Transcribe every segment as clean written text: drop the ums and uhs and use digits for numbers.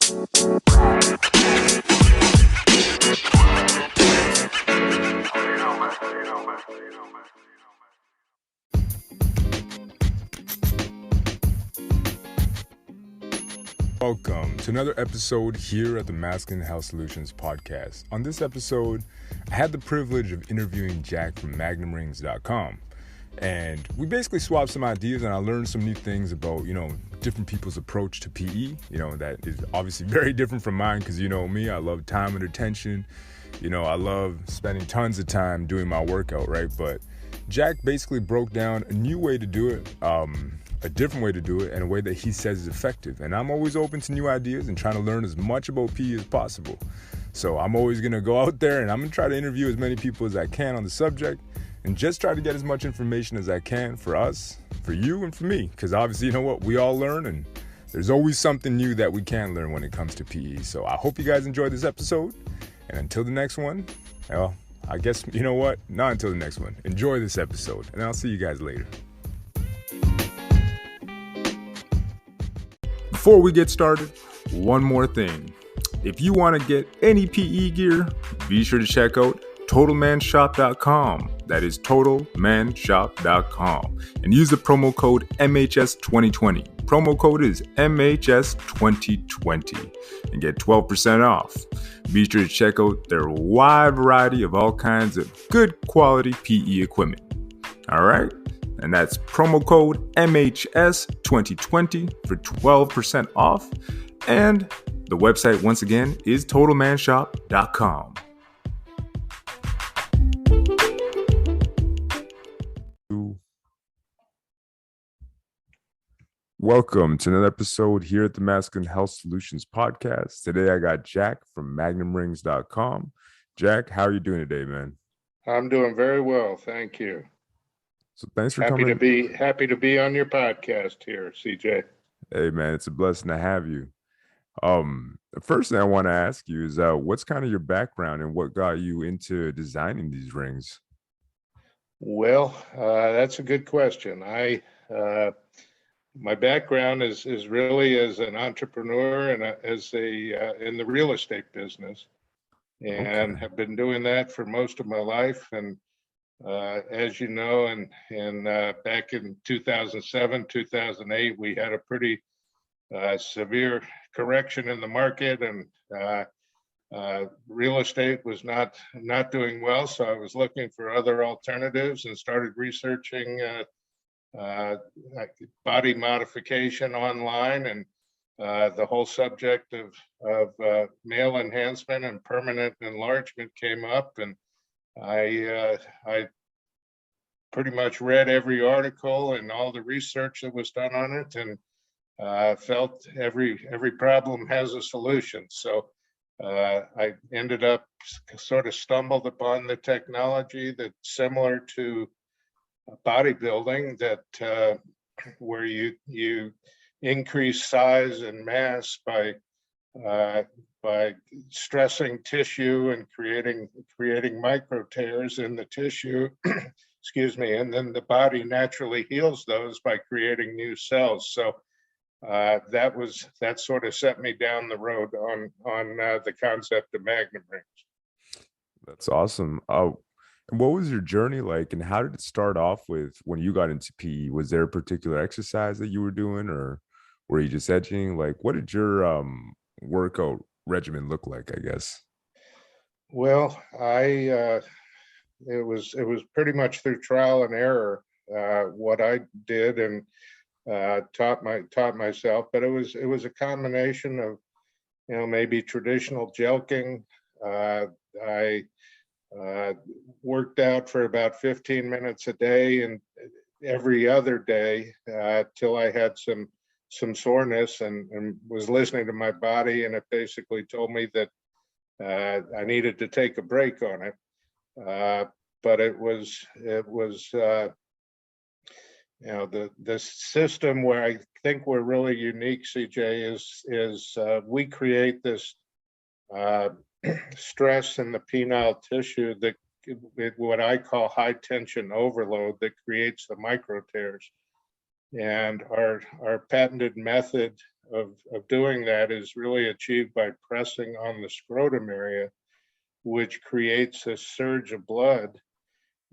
Welcome to another episode here at the Masculine Health Solutions podcast. On this episode, I had the privilege of interviewing Jack from MagnumRings.com. And we basically swapped some ideas, and I learned some new things about, different people's approach to PE. That is obviously very different from mine because, me, I love time and attention. I love spending tons of time doing my workout, right? But Jack basically broke down a new way to do it, a different way to do it, and a way that he says is effective. And I'm always open to new ideas and trying to learn as much about PE as possible. So I'm always going to go out there and I'm going to try to interview as many people as I can on the subject and just try to get as much information as I can for us, for you, and for me. Because obviously, we all learn, and there's always something new that we can learn when it comes to PE. So I hope you guys enjoyed this episode. And until the next one, well, I guess, not until the next one. Enjoy this episode, and I'll see you guys later. Before we get started, one more thing. If you want to get any PE gear, be sure to check out TotalManShop.com. That is TotalManShop.com. And use the promo code MHS2020. Promo code is MHS2020 and get 12% off. Be sure to check out their wide variety of all kinds of good quality PE equipment. All right? And that's promo code MHS2020 for 12% off. And the website, once again, is TotalManShop.com. Welcome to another episode here at the Masculine Health Solutions podcast. Today I got Jack from MagnumRings.com. Jack, how are you doing today, man? I'm doing very well, thank you. So thanks for happy coming. Happy to be on your podcast here, CJ. Hey, man, it's a blessing to have you. The first thing I want to ask you is what's kind of your background and what got you into designing these rings? Well, that's a good question. My background is really as an entrepreneur and in the real estate business, and have been doing that for most of my life. And as you know, and back in 2007, 2008, we had a pretty severe correction in the market, and real estate was not doing well. So I was looking for other alternatives and started researching body modification online, and the whole subject of male enhancement and permanent enlargement came up, and I pretty much read every article and all the research that was done on it, and felt every problem has a solution. So I ended up sort of stumbled upon the technology that's similar to bodybuilding, that where you increase size and mass by stressing tissue and creating micro tears in the tissue. Excuse me, and then the body naturally heals those by creating new cells. So that sort of set me down the road on the concept of Magnum Rings. That's awesome. And what was your journey like, and how did it start off with when you got into PE? Was there a particular exercise that you were doing, or were you just edging? Like, what did your workout regimen look like, I guess? Well, it was pretty much through trial and error what I did, and taught myself. But it was a combination of maybe traditional jelqing. I worked out for about 15 minutes a day and every other day till I had some soreness, and was listening to my body, and it basically told me that I needed to take a break on it. But it was the system where I think we're really unique, CJ, is we create this stress in the penile tissue that what I call high tension overload that creates the micro tears. And our patented method of doing that is really achieved by pressing on the scrotum area, which creates a surge of blood.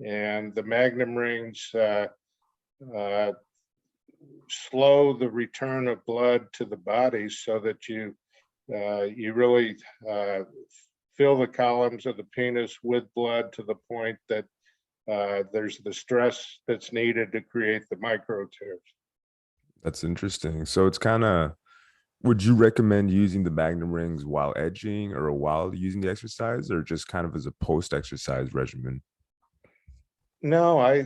And the Magnum Rings uh, slow the return of blood to the body so that you really fill the columns of the penis with blood to the point that there's the stress that's needed to create the micro tears. That's interesting. So it's kind of, would you recommend using the Magnum Rings while edging or while using the exercise, or just kind of as a post-exercise regimen? No, I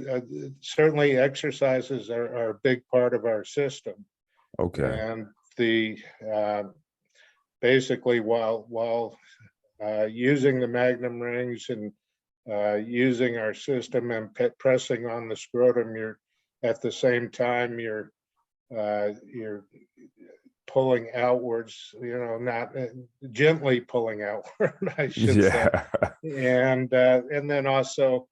certainly exercises are a big part of our system, Okay. and the basically while using the Magnum Rings and using our system and pressing on the scrotum, you're at the same time you're pulling outwards, not gently pulling outward, I should say, Yeah. and then also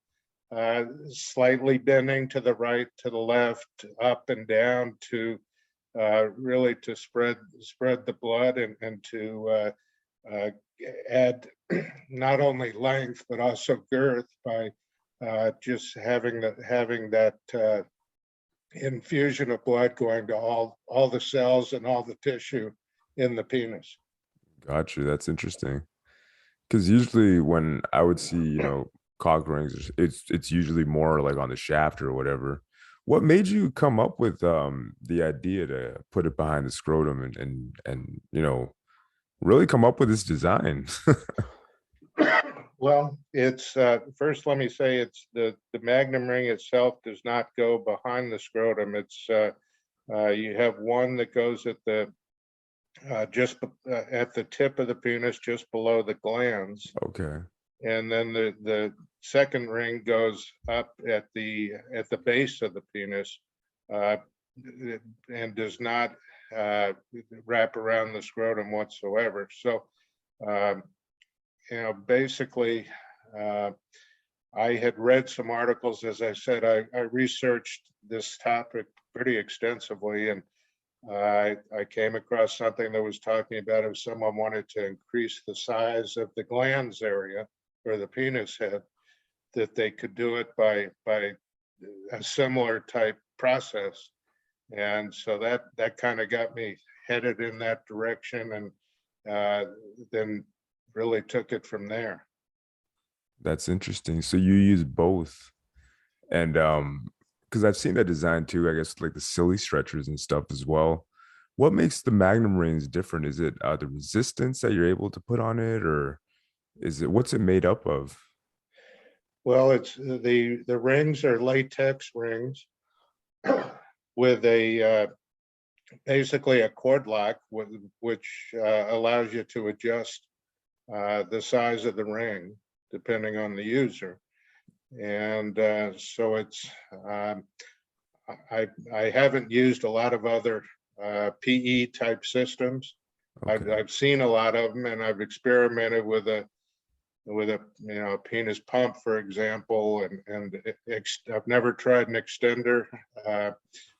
slightly bending to the right, to the left, up and down to really to spread the blood and to add not only length but also girth by just having that infusion of blood going to all the cells and all the tissue in the penis. Got you. That's interesting. Because usually when I would see, cock rings, it's usually more like on the shaft or whatever. What made you come up with the idea to put it behind the scrotum and really come up with this design? Well, it's first let me say it's the Magnum Ring itself does not go behind the scrotum. It's you have one that goes at the just at the tip of the penis, just below the glands, Okay. and then the second ring goes up at the base of the penis, uh, and does not wrap around the scrotum whatsoever. So, um, basically, I had read some articles. As I said, I researched this topic pretty extensively, and I came across something that was talking about if someone wanted to increase the size of the glands area or the penis head, that they could do it by a similar type process. And so that kind of got me headed in that direction, and then really took it from there. That's interesting. So you use both. And because I've seen that design too, I guess like the silly stretchers and stuff as well. What makes the Magnum rings different? Is it the resistance that you're able to put on it, or is it what's it made up of? Well, it's the rings are latex rings with a basically a cord lock, which allows you to adjust the size of the ring depending on the user. And so it's I haven't used a lot of other PE type systems. Okay. I've seen a lot of them, and I've experimented with a penis pump, for example, and I've never tried an extender,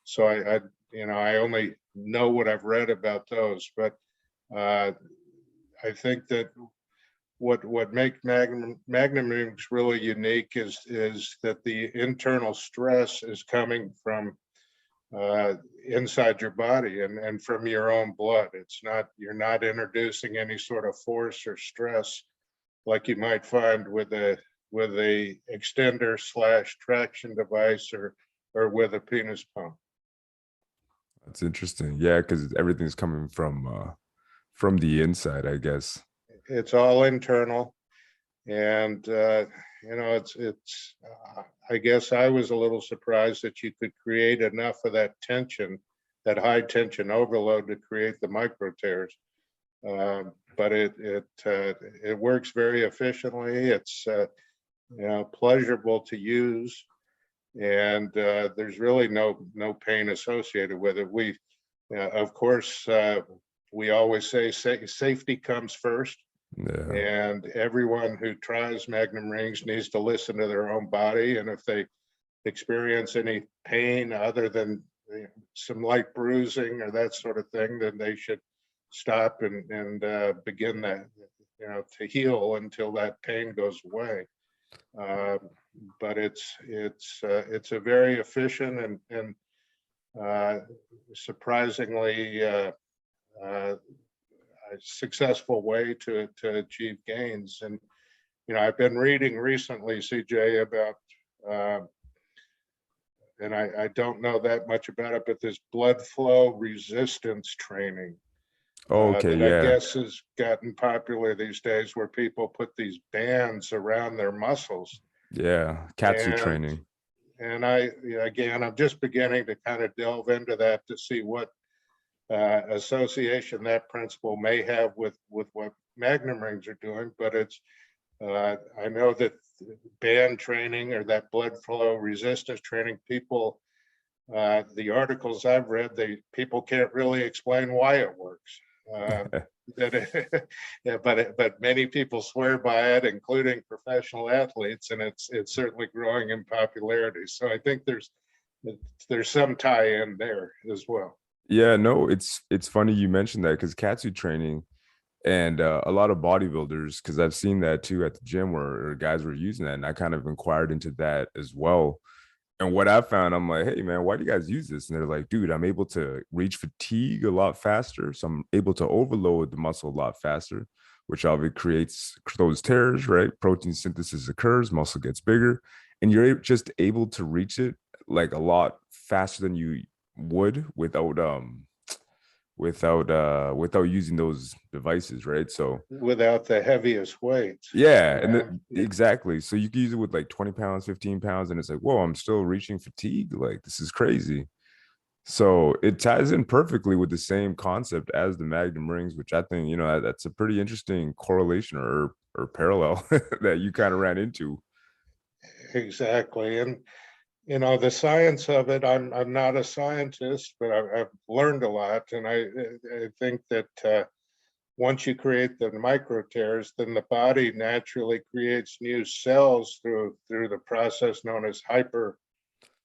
so I only know what I've read about those. But I think that what makes Magnum Rings really unique is that the internal stress is coming from inside your body and from your own blood. It's not, you're not introducing any sort of force or stress like you might find with a extender slash traction device or with a penis pump. That's interesting. Yeah, because everything's coming from the inside, I guess. It's all internal, and it's I guess I was a little surprised that you could create enough of that tension, that high tension overload, to create the micro tears. But it works very efficiently. It's pleasurable to use, and there's really no pain associated with it. We of course we always say safety comes first, Yeah. and everyone who tries Magnum Rings needs to listen to their own body, and if they experience any pain other than some light bruising or that sort of thing, then they should stop and begin that, to heal until that pain goes away. But it's a very efficient and surprisingly a successful way to achieve gains. And I've been reading recently, CJ, about and I don't know that much about it, but this blood flow resistance training Okay, that I yeah, guess has gotten popular these days, where people put these bands around their muscles. yeah, Katsu And training. again, I'm just beginning to kind of delve into that to see what association that principle may have with what Magnum Rings are doing. But I know that band training or that blood flow resistance training, people, the articles I've read, people can't really explain why it works. Yeah, but many people swear by it, including professional athletes, and it's certainly growing in popularity. So I think there's some tie-in there as well. Yeah, no, it's funny you mentioned that because Katsu training and a lot of bodybuilders, because I've seen that too at the gym where guys were using that, and I kind of inquired into that as well. And what I found, I'm like, hey man, why do you guys use this? And they're like, dude, I'm able to reach fatigue a lot faster, so I'm able to overload the muscle a lot faster, which obviously creates those tears, right? Protein synthesis occurs, muscle gets bigger, and you're just able to reach it like a lot faster than you would without using those devices, right? So Without the heaviest weights. yeah, and Yeah. exactly. So you can use it with like 20 pounds, 15 pounds, and it's like, whoa, I'm still reaching fatigue. Like this is crazy. So it ties in perfectly with the same concept as the Magnum Rings, which I think, that's a pretty interesting correlation or parallel that you kind of ran into. Exactly. And the science of it, I'm not a scientist, but I've learned a lot. And I think that once you create the micro tears, then the body naturally creates new cells through the process known as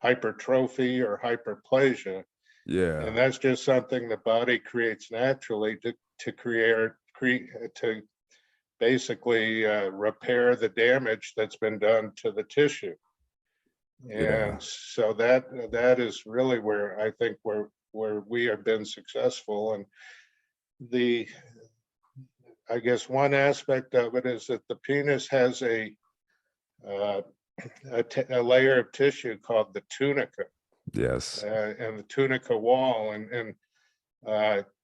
hypertrophy or hyperplasia. Yeah. And that's just something the body creates naturally to to basically repair the damage that's been done to the tissue. Yeah. And so that is really where I think where we have been successful. And the I guess one aspect of it is that the penis has uh, a layer of tissue called the tunica, Yes. and the tunica wall, and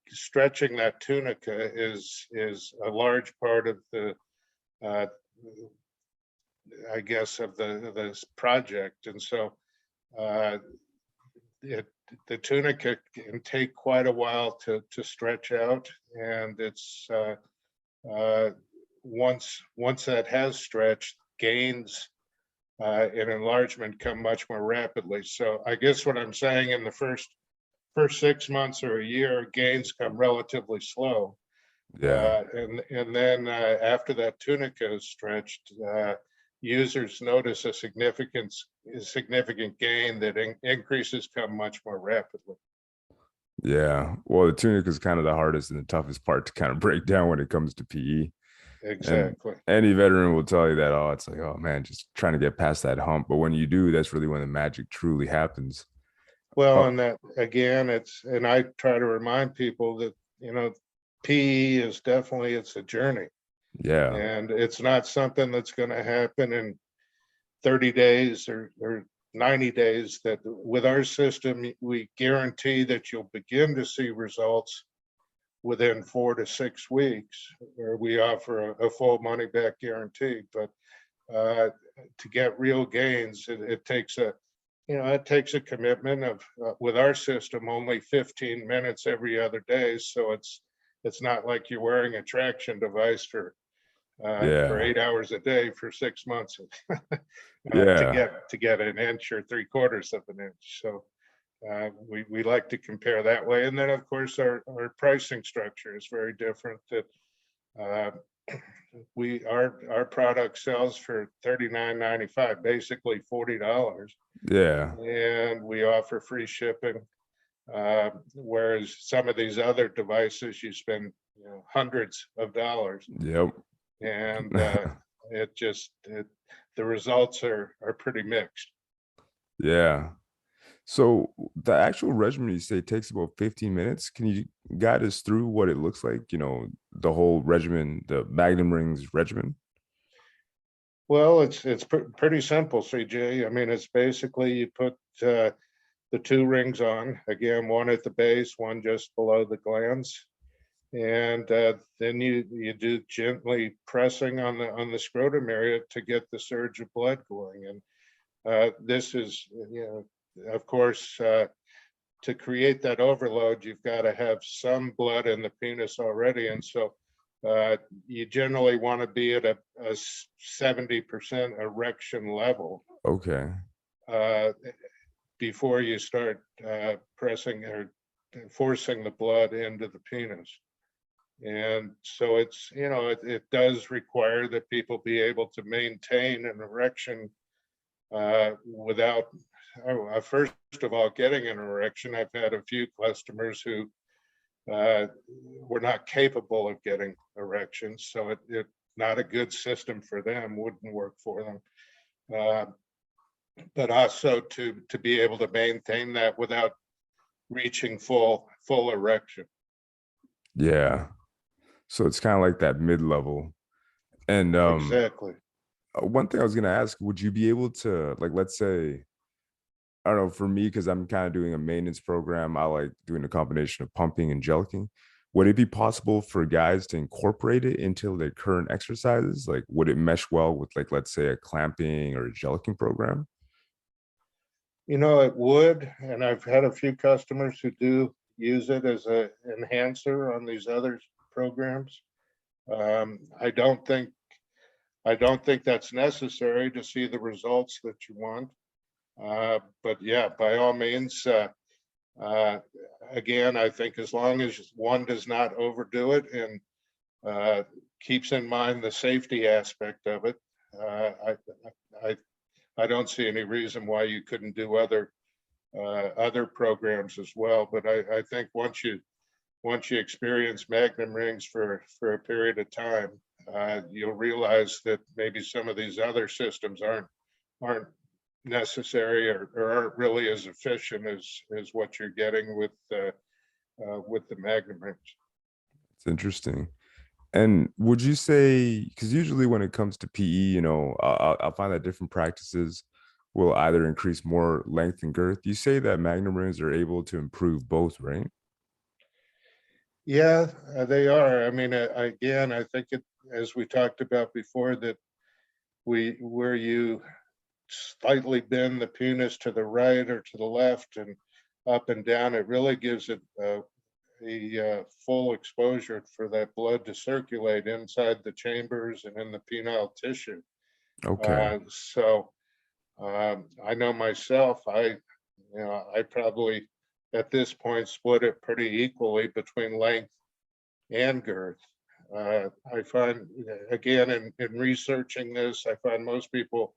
stretching that tunica is a large part of the uh, I guess of this project. And so uh, it, the tunica can take quite a while to stretch out, and it's once that has stretched, gains in enlargement come much more rapidly. So I guess what I'm saying, in the first 6 months or a year, gains come relatively slow. Yeah. And then after that tunica is stretched, users notice a significant gain that increases come much more rapidly. Yeah. Well, the tunic is kind of the hardest and the toughest part to kind of break down when it comes to PE. And Exactly. any veteran will tell you that, oh, it's like, oh man, just trying to get past that hump. But when you do, that's really when the magic truly happens. Well, Oh, and that again, and I try to remind people that, PE is definitely, it's a journey, yeah. and it's not something that's going to happen in 30 days or 90 days. That with our system, we guarantee that you'll begin to see results within 4 to 6 weeks, where we offer a full money back guarantee. But to get real gains, it takes a commitment of with our system only 15 minutes every other day. So it's not like you're wearing a traction device for Yeah. 8 hours a day for 6 months Yeah. to get an inch or 3/4 of an inch. So we like to compare that way. And then of course our pricing structure is very different. That uh, our product sells for $39.95, basically $40, Yeah. and we offer free shipping. Whereas some of these other devices, you spend hundreds of dollars, Yep. and the results are pretty mixed. Yeah. So the actual regimen you say takes about 15 minutes. Can you guide us through what it looks like? The whole regimen, the Magnum Rings regimen. Well, it's pretty simple, CJ. I mean, it's basically you put the two rings on, again, one at the base, one just below the glands, and then you do gently pressing on the scrotum area to get the surge of blood going. And this is, of course, to create that overload, you've got to have some blood in the penis already, and so you generally want to be at a 70% erection level Okay. before you start pressing or forcing the blood into the penis. And so it's, it does require that people be able to maintain an erection without, first of all, getting an erection. I've had a few customers who were not capable of getting erections, so it not a good system for them, wouldn't work for them. But also to be able to maintain that without reaching full erection. Yeah. So it's kind of like that mid-level. And Exactly. one thing I was gonna ask, would you be able to, like, let's say, I don't know, for me, because I'm kind of doing a maintenance program, I like doing a combination of pumping and gelling. Would it be possible for guys to incorporate it into their current exercises? Like, would it mesh well with, like, let's say, a clamping or a gelling program? It would, and I've had a few customers who do use it as a enhancer on these other programs. I don't think that's necessary to see the results that you want. But yeah, by all means, again, I think as long as one does not overdo it and keeps in mind the safety aspect of it, I don't see any reason why you couldn't do other programs as well. But I think once you experience Magnum Rings for a period of time, you'll realize that maybe some of these other systems aren't necessary or aren't really as efficient as what you're getting with the Magnum Rings. It's interesting. And would you say, because usually when it comes to PE, I'll find that different practices will either increase more length and girth. You say that Magnum Rings are able to improve both, right? Yeah, they are. I mean, again, I think as we talked about before, that where you slightly bend the penis to the right or to the left and up and down, it really gives it a full exposure for that blood to circulate inside the chambers and in the penile tissue. Okay. So I know myself, I probably at this point split it pretty equally between length and girth. I find, again, in researching this, I find most people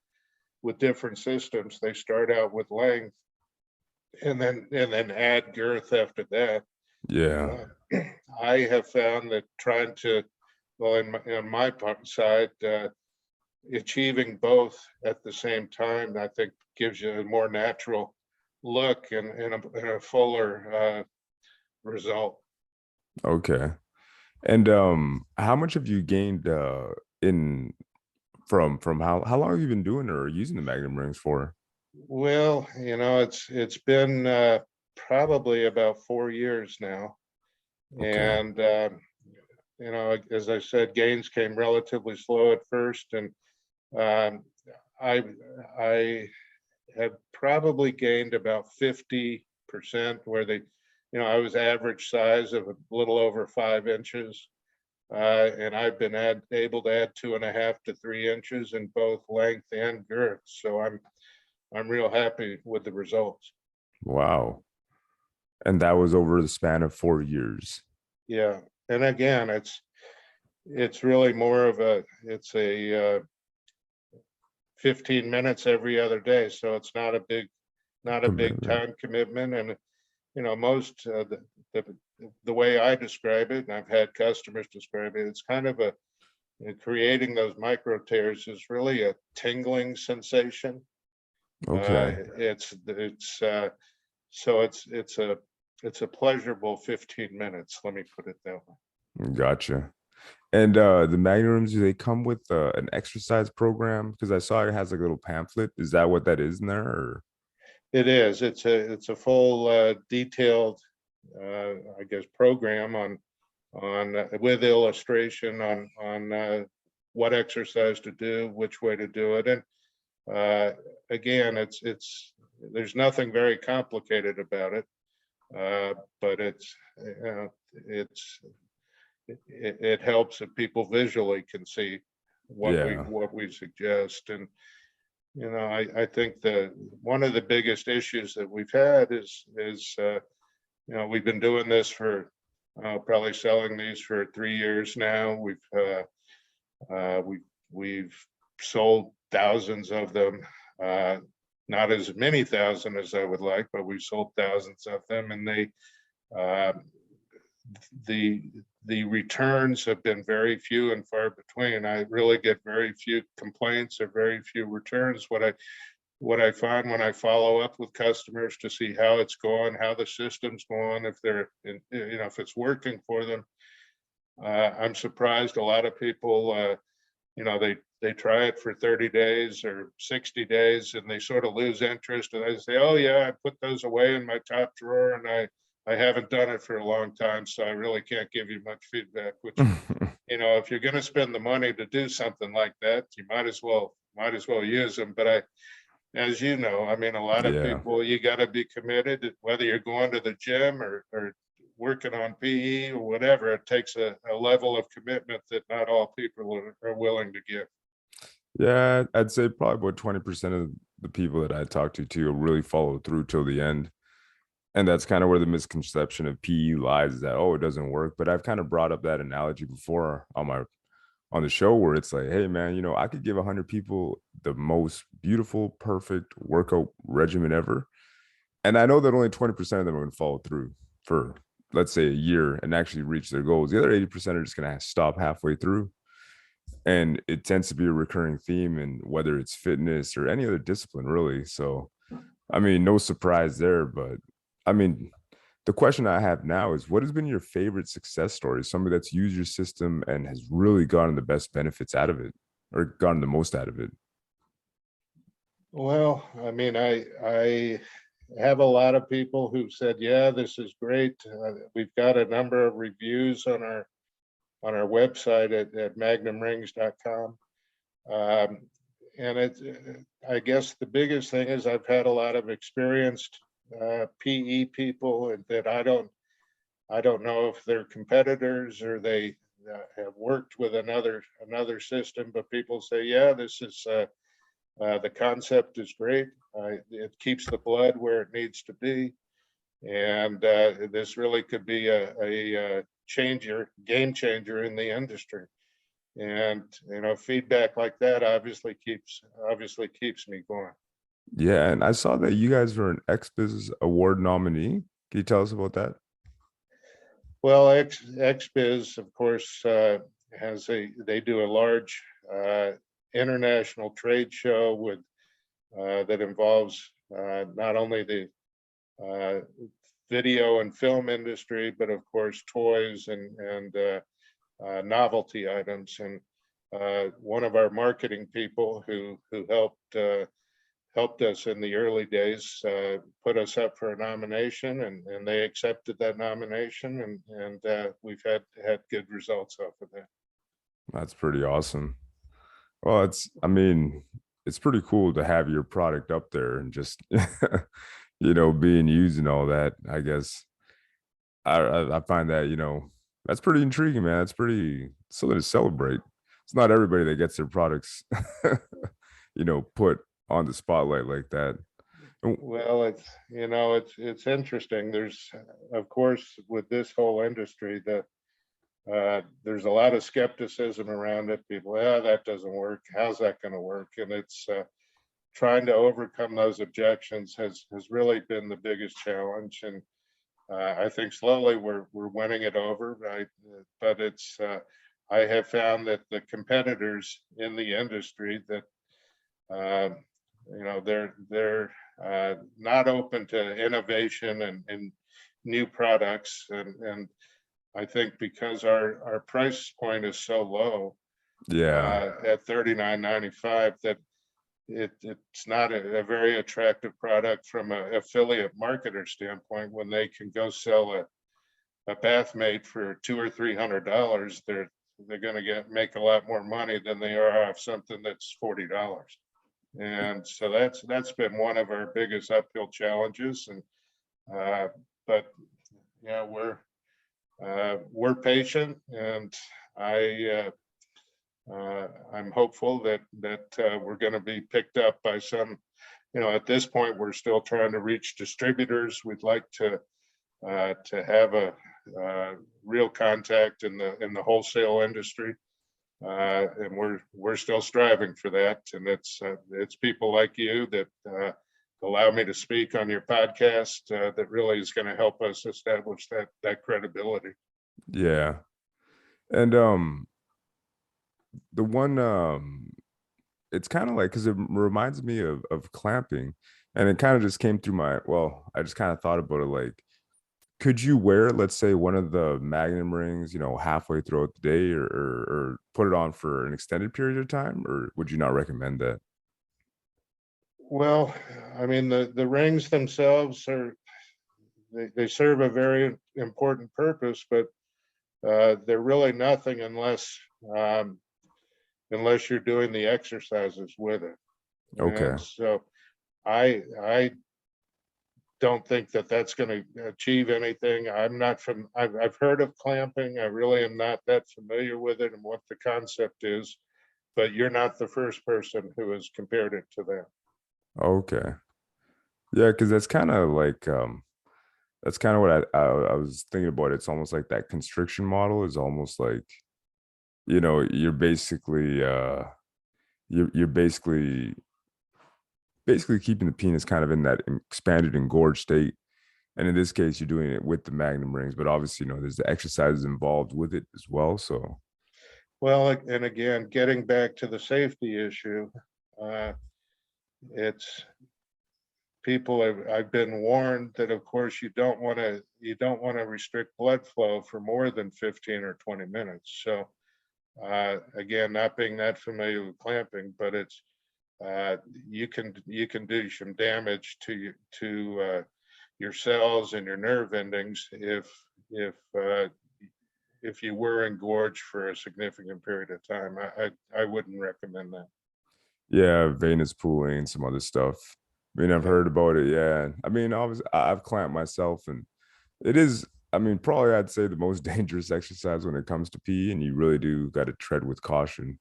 with different systems, they start out with length and then add girth after that. Yeah. I have found that trying to, well, in my side, achieving both at the same time, I think gives you a more natural look and a fuller result. Okay. And how much have you gained in from how long have you been doing or using the Magnum Rings for? Well, it's been probably about 4 years now, Okay. and as I said, gains came relatively slow at first, and um, I I have probably gained about 50%, where I was average size of a little over 5 inches, and I've been able to add 2.5 to 3 inches in both length and girth. So I'm real happy with the results. Wow. And that was over the span of 4 years. Yeah, and again, it's really more of it's a 15 minutes every other day, so it's not a big Commitment. time commitment, and most the, the way I describe it, and I've had customers describe it, it's kind of creating those micro tears is really a tingling sensation. Okay. So it's a pleasurable 15 minutes. Let me put it that way. Gotcha. And the Magnums, do they come with an exercise program? Because I saw it has like a little pamphlet. Is that what that is in there? Or It is. It's a full detailed, I guess, program on with illustration on what exercise to do, which way to do it, and again, it's there's nothing very complicated about it, but it helps if people visually can see yeah, what we suggest. And I think that one of the biggest issues that we've had is we've been doing this for probably selling these for 3 years now. We've sold thousands of them, not as many thousand as I would like, but we've sold thousands of them, and uh, the returns have been very few and far between. I really get very few complaints or very few returns. What I find when I follow up with customers to see how it's going, how the system's going, if if it's working for them, I'm surprised a lot of people, they try it for 30 days or 60 days and they sort of lose interest, and they say, oh yeah, I put those away in my top drawer and I haven't done it for a long time, so I really can't give you much feedback. Which, if you're going to spend the money to do something like that, you might as well use them. But as you know, I mean, a lot of yeah. people, you got to be committed, whether you're going to the gym or working on PE or whatever. It takes a level of commitment that not all people are willing to give. Yeah, I'd say probably about 20% of the people that I talk to too really follow through till the end. And that's kind of where the misconception of PE lies, is that, oh, it doesn't work. But I've kind of brought up that analogy before on the show, where it's like, hey man, I could give 100 people the most beautiful, perfect workout regimen ever. And I know that only 20% of them are going to follow through for, let's say, a year and actually reach their goals. The other 80% are just going to stop halfway through. And it tends to be a recurring theme, and whether it's fitness or any other discipline, really. So, I mean, no surprise there. But I mean, the question I have now is, what has been your favorite success story? Somebody that's used your system and has really gotten the best benefits out of it, or gotten the most out of it. Well, I mean, I have a lot of people who said, yeah, this is great. We've got a number of reviews on our website at magnumrings.com. And I guess the biggest thing is I've had a lot of experienced PE people that I don't know if they're competitors or they have worked with another system, but people say, yeah, this is the concept is great. It keeps the blood where it needs to be, and this really could be a game changer in the industry. And feedback like that obviously keeps me going. Yeah, and I saw that you guys were an XBiz Award nominee. Can you tell us about that? Well, XBiz, of course, they do a large international trade show that involves not only the uh, video and film industry, but of course toys and novelty items. And one of our marketing people who helped us in the early days put us up for a nomination, and they accepted that nomination, and we've had good results off of that. That's pretty awesome. Well, I mean, it's pretty cool to have your product up there and just, being used and all that. I guess I find that, that's pretty intriguing, man. That's pretty something to celebrate. It's not everybody that gets their products, put on the spotlight like that. Well, it's interesting. There's, of course, with this whole industry, there's a lot of skepticism around it. People, yeah, that doesn't work. How's that going to work? And it's trying to overcome those objections has really been the biggest challenge. And I think slowly we're winning it over, right? But it's I have found that the competitors in the industry that uh, they're not open to innovation and new products, and I think because our price point is so low Yeah. at $39.95 that it's not a very attractive product from an affiliate marketer standpoint. When they can go sell a bath mate for $200 or $300, they're going to make a lot more money than they are off something that's $40. And so that's been one of our biggest uphill challenges. And but yeah, we're patient, and I I'm hopeful that we're going to be picked up by some. At this point, we're still trying to reach distributors. We'd like to have a real contact in the wholesale industry, and we're still striving for that. And it's people like you that allow me to speak on your podcast that really is going to help us establish that credibility. Yeah. And the one it's kind of like, because it reminds me of clamping, and it kind of just came through I just kind of thought about it, like, could you wear, let's say, one of the Magnum rings, halfway throughout the day, or put it on for an extended period of time, or would you not recommend that? Well, I mean, the rings themselves they serve a very important purpose, but they're really nothing um, unless you're doing the exercises with it. Okay. And so I don't think that that's going to achieve anything. I've heard of clamping. I really am not that familiar with it and what the concept is, but you're not the first person who has compared it to that. Okay. Yeah, because that's kind of like that's kind of what I was thinking about. It's almost like that constriction model is almost like, you're basically you're basically keeping the penis kind of in that expanded engorged state. And in this case, you're doing it with the Magnum rings, but obviously, there's the exercises involved with it as well. So Well, and again, getting back to the safety issue, uh, it's people I've been warned that of course you don't want to restrict blood flow for more than 15 or 20 minutes. So again, not being that familiar with clamping, but it's uh, you can do some damage to your cells and your nerve endings if you were engorged for a significant period of time. I wouldn't recommend that. yeah, venous pooling and some other stuff. I mean, I've Yeah. heard about it. Yeah. I mean, obviously, I've clamped myself, and it is, I mean, probably I'd say the most dangerous exercise when it comes to pee, and you really do got to tread with caution.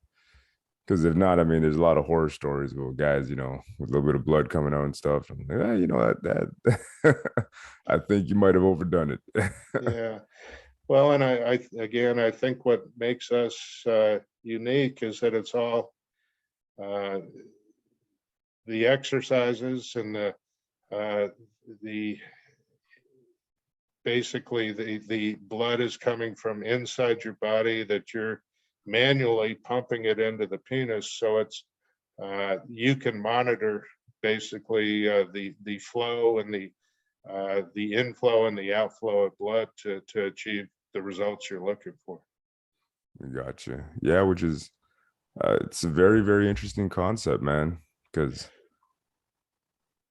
Because if not, I mean, there's a lot of horror stories about guys, with a little bit of blood coming out and stuff. I'm like, that I think you might have overdone it. Yeah. Well, and I think what makes us unique is that it's all uh, the exercises and uh, the basically the blood is coming from inside your body that you're manually pumping it into the penis. So it's you can monitor basically the flow and the inflow and the outflow of blood to achieve the results you're looking for. Gotcha. Yeah, which is it's a very, very interesting concept, man. Because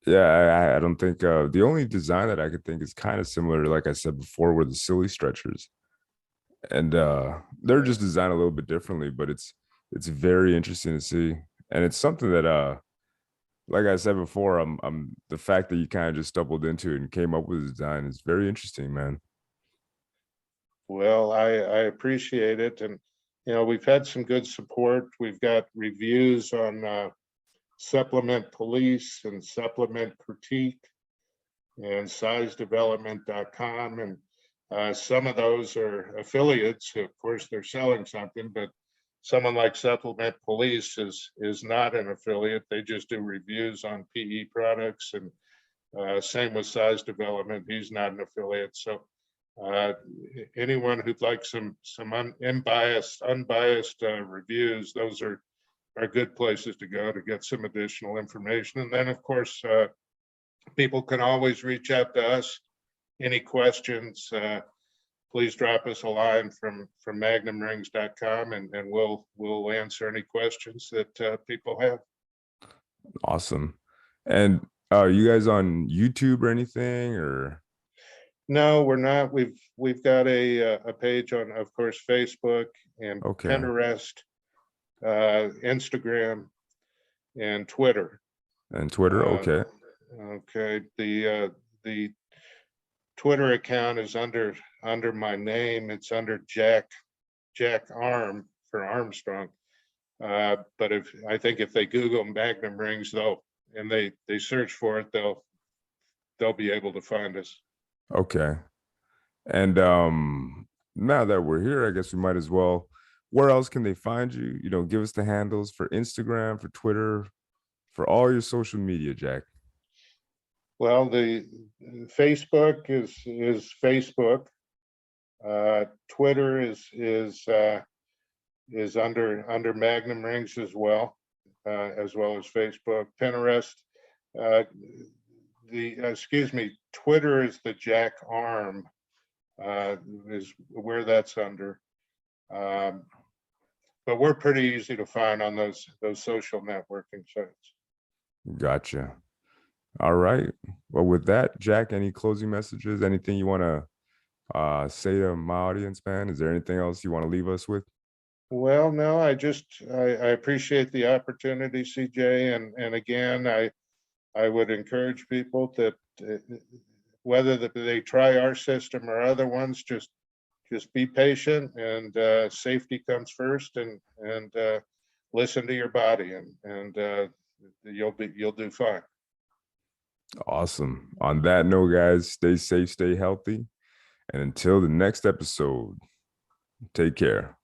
yeah, I don't think the only design that I could think is kind of similar, like I said before, were the silly stretchers, and they're Yeah. just designed a little bit differently, but it's very interesting to see, and it's something that like I said before, I'm the fact that you kind of just stumbled into it and came up with the design is very interesting, man. Well, I appreciate it, and we've had some good support. We've got reviews on Supplement Police and Supplement Critique and SizeDevelopment.com, and some of those are affiliates. Of course, they're selling something, but someone like Supplement Police is not an affiliate. They just do reviews on PE products, and Same with Size Development. He's not an affiliate. So anyone who'd like some unbiased reviews, those are good places to go to get some additional information. And then, of course, people can always reach out to us. Any questions, please drop us a line from magnumrings.com, and we'll answer any questions that people have. Awesome. And are you guys on YouTube or anything, or? No, we're not. We've got a page on, of course, Facebook and Pinterest, Instagram, and Twitter. And Twitter, okay. Okay. The Twitter account is under my name. It's under Jack Arm for Armstrong. But I think if they Google Magnum Rings, they search for it, they'll be able to find us. Okay. And now that we're here, I guess we might as well. Where else can they find you? Give us the handles for Instagram, for Twitter, for all your social media, Jack. Well, the Facebook is Facebook. Twitter is under Magnum Rings as well as Facebook. Pinterest, Twitter is the Jack Arm, is where that's under. But we're pretty easy to find on those social networking sites. Gotcha. All right. Well, with that, Jack, any closing messages? Anything you want to say to my audience, man? Is there anything else you want to leave us with? Well, no, I appreciate the opportunity, CJ, and again, I would encourage people that whether they try our system or other ones, just be patient, and safety comes first, and listen to your body, and you'll do fine. Awesome. On that note, guys, stay safe, stay healthy, and until the next episode, take care.